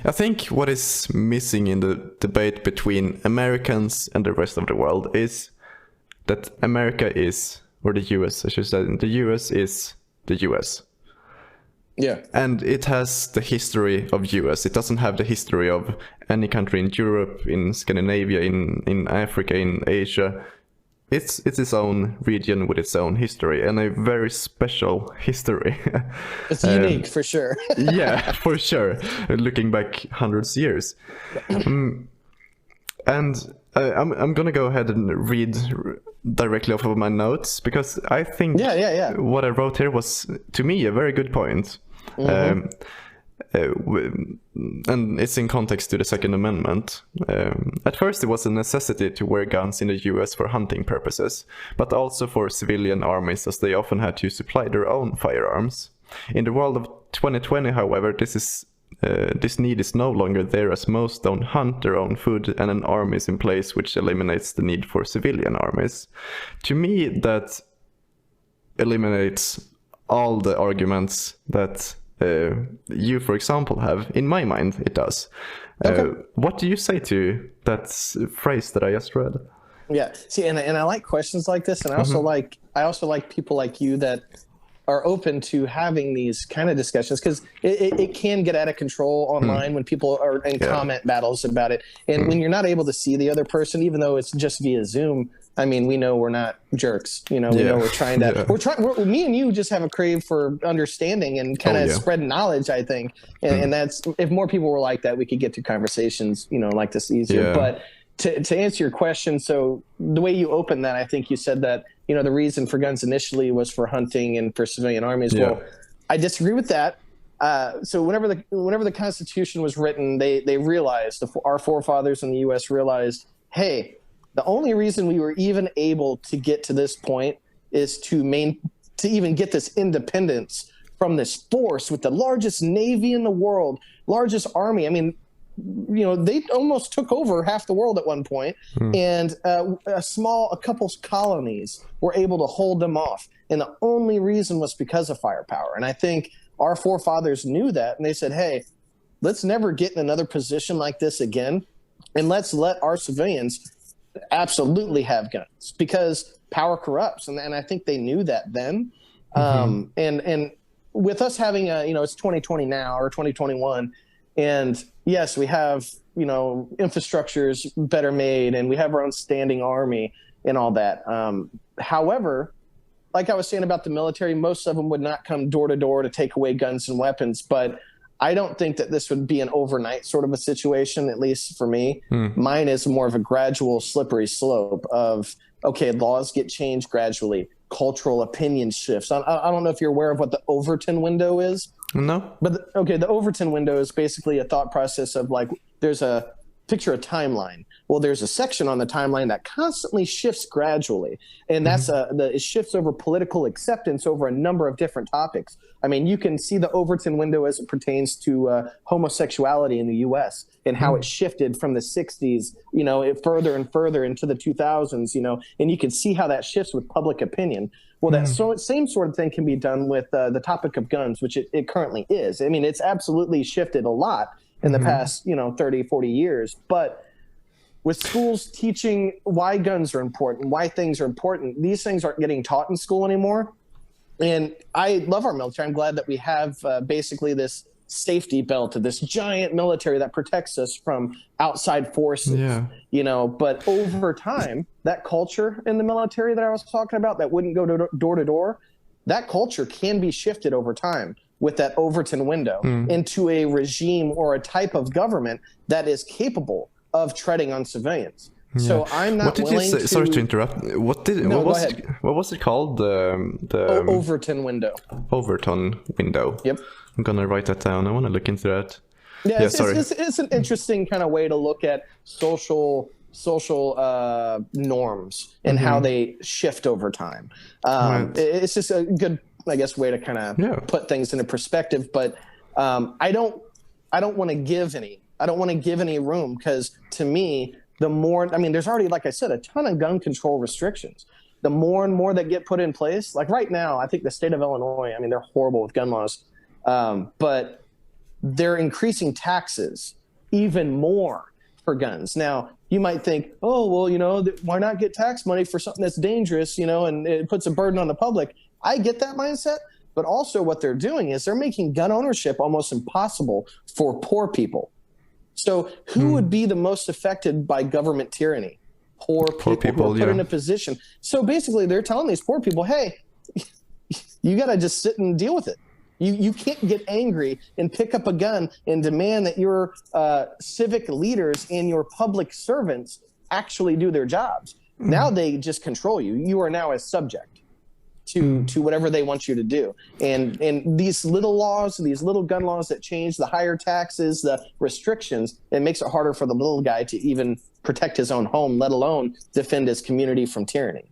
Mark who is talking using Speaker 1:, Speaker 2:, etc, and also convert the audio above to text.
Speaker 1: I think what is missing in the debate between Americans and the rest of the world is that America is, or the US, I should say, the US is the US.
Speaker 2: Yeah.
Speaker 1: And it has the history of US. It doesn't have the history of any country in Europe, in Scandinavia, in Africa, in Asia. It's its own region with its own history, and a very special history.
Speaker 2: It's unique for sure.
Speaker 1: Yeah, for sure. Looking back hundreds of years. And I'm gonna go ahead and read directly off of my notes, because I think what I wrote here was, to me, a very good point. And it's in context to the Second Amendment. At first, it was a necessity to wear guns in the US for hunting purposes, but also for civilian armies, as they often had to supply their own firearms. In the world of 2020, however, this need is no longer there, as most don't hunt their own food, and an army is in place which eliminates the need for civilian armies. To me, that eliminates all the arguments that you, for example, have. In my mind, it does.
Speaker 2: Okay.
Speaker 1: What do you say to that phrase that I just read?
Speaker 2: Yeah. See, and I like questions like this, and I also like people like you that are open to having these kind of discussions, because it can get out of control online when people are in comment battles about it. And when you're not able to see the other person, even though it's just via Zoom, I mean, we know we're not jerks. We know we're trying to, me and you just have a crave for understanding and kind of spreading knowledge, I think. And that's, if more people were like that, we could get to conversations, like this easier. Yeah. But to answer your question, so the way you opened that, I think you said that, the reason for guns initially was for hunting and for civilian armies. Yeah. Well, I disagree with that. So whenever the Constitution was written, they realized, our forefathers in the U.S. realized, hey, the only reason we were even able to get to this point is to even get this independence from this force with the largest navy in the world, largest army. I mean, they almost took over half the world at one point, and a couple colonies were able to hold them off. And the only reason was because of firepower. And I think our forefathers knew that, and they said, hey, let's never get in another position like this again. And let's let our civilians absolutely have guns, because power corrupts. And I think they knew that then. And with us having it's 2020 now, or 2021, and yes, we have, infrastructures better made, and we have our own standing army and all that. However, like I was saying about the military, most of them would not come door to door to take away guns and weapons. But I don't think that this would be an overnight sort of a situation, at least for me. Mine is more of a gradual, slippery slope of, okay, laws get changed gradually, cultural opinion shifts. I don't know if you're aware of what the Overton window is.
Speaker 1: No.
Speaker 2: But the Overton window is basically a thought process of, like, there's a timeline. Well, there's a section on the timeline that constantly shifts gradually, and that's it shifts over political acceptance over a number of different topics. I mean, you can see the Overton window as it pertains to homosexuality in the U.S. and how it shifted from the 60s, further and further into the 2000s, and you can see how that shifts with public opinion. Well, that same sort of thing can be done with the topic of guns, which it currently is. I mean, it's absolutely shifted a lot in the past, 30, 40 years. But with schools teaching why guns are important, why things are important, these things aren't getting taught in school anymore. And I love our military. I'm glad that we have basically this safety belt of this giant military that protects us from outside forces, but over time, that culture in the military that I was talking about that wouldn't go door to door, that culture can be shifted over time with that Overton window into a regime or a type of government that is capable of treading on civilians. Yeah. So I'm not willing to...
Speaker 1: Sorry to interrupt. What was it called? The
Speaker 2: Overton window.
Speaker 1: Overton window.
Speaker 2: Yep.
Speaker 1: I'm gonna write that down. I want to look into that.
Speaker 2: Yeah, it's an interesting kind of way to look at social norms and how they shift over time. It's just a good, I guess, way to kind of put things into perspective. But I don't want to give any room, because to me, the more, I mean, there's already, like I said, a ton of gun control restrictions. The more and more that get put in place, like right now, I think the state of Illinois, I mean, they're horrible with gun laws. But they're increasing taxes even more for guns. Now, you might think, oh, well, why not get tax money for something that's dangerous, and it puts a burden on the public. I get that mindset, but also what they're doing is they're making gun ownership almost impossible for poor people. So who would be the most affected by government tyranny? Poor people who are put in a position. So basically they're telling these poor people, hey, you got to just sit and deal with it. You can't get angry and pick up a gun and demand that your civic leaders and your public servants actually do their jobs. Now they just control you. You are now a subject to whatever they want you to do. And these little laws, these little gun laws that change, the higher taxes, the restrictions, it makes it harder for the little guy to even protect his own home, let alone defend his community from tyranny.